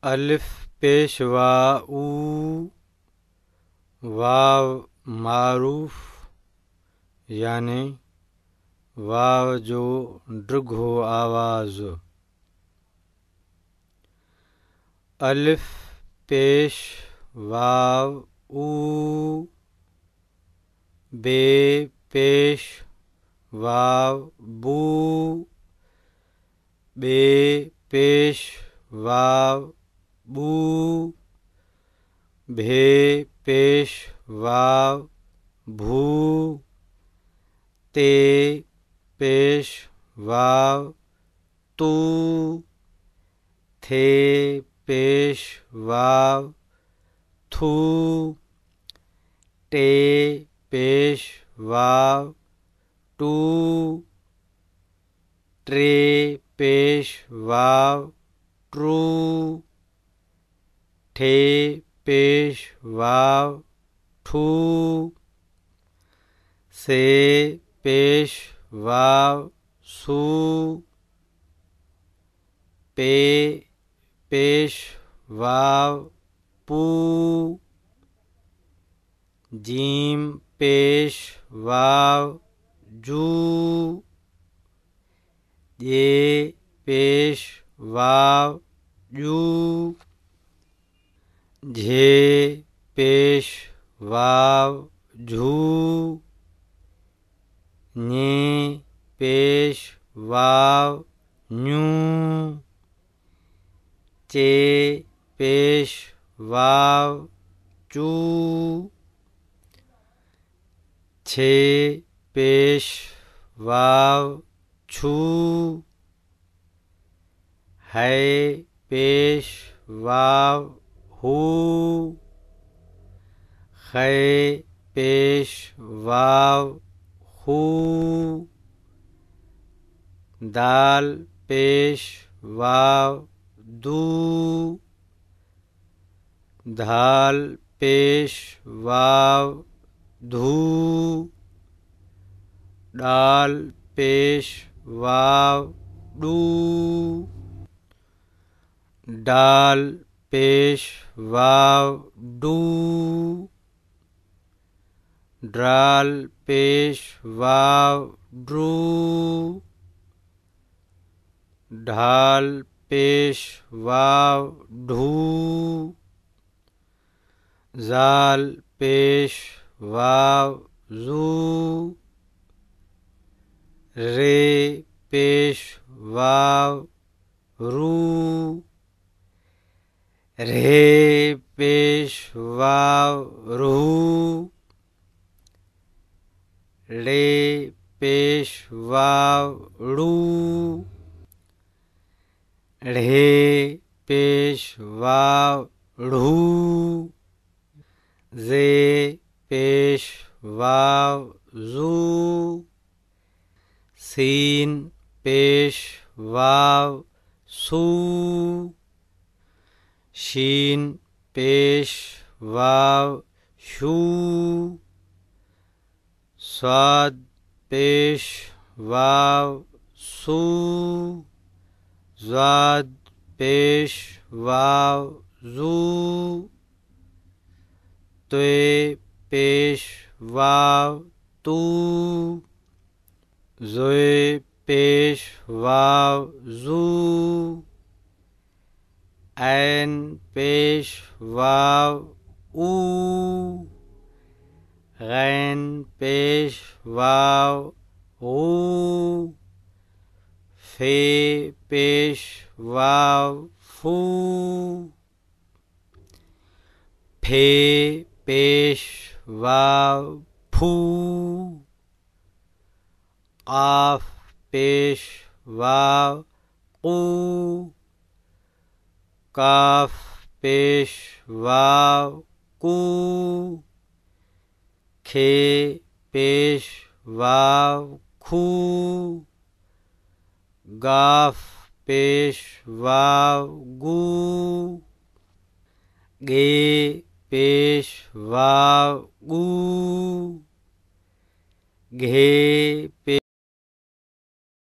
अलिफ पेश वाऊ, वाव मारूफ यानी वाव जो दृघ हो आवाज। अलिफ पेश वाव ऊ, बे पेश वाव बू, बे पेश वाव बू, भे पेश वाव भू, ते पेश वाव तू, थे पेश वाव थू, टे पेश वाव टू, ट्रे पेश वाव ट्रू, ठे पेश वाव ठू, से पेश वाव सू, पे पेश वाव पू, जीम पेश वाव जू, ये पेश वाव जू, झे पेश वाव झू, ञे पेश वाव ञू, चे पेश वाव चू, छे पेश वाव छू, है पेश वाव हू, खे पेश वाव हू, दाल पेश वाव दू, धाल पेश वाव धू, डाल पेश वाव डू, डाल पेश वाव डू, ड्राल पेश वाव ड्रू, ढाल पेश वाव ढू, जाल पेश वाव जू, रे पेश वाव रू, रे पेश वाव रू, रे पेश वाव रू, ढे पेश वाव ढू, जे पेश वाव जू, सीन पेश वाव सू, शीन पेश वाव शू, स्वाद पेश वाव सू, ज़ाद पेश वाव जू, त्वे पेश वाव तू, ज़ोए पेश वाव जू, ऐन पेश वाव ऊ, गैन पेश वाव ऊ, फे पेश वाव फू, फे पेश वाव फू, काफ पेश वाव कू, काफ पेश वाव कू, खे पेश वाव खू, गाफ पेश वाव गू, गे पेश वाव गू, घे पे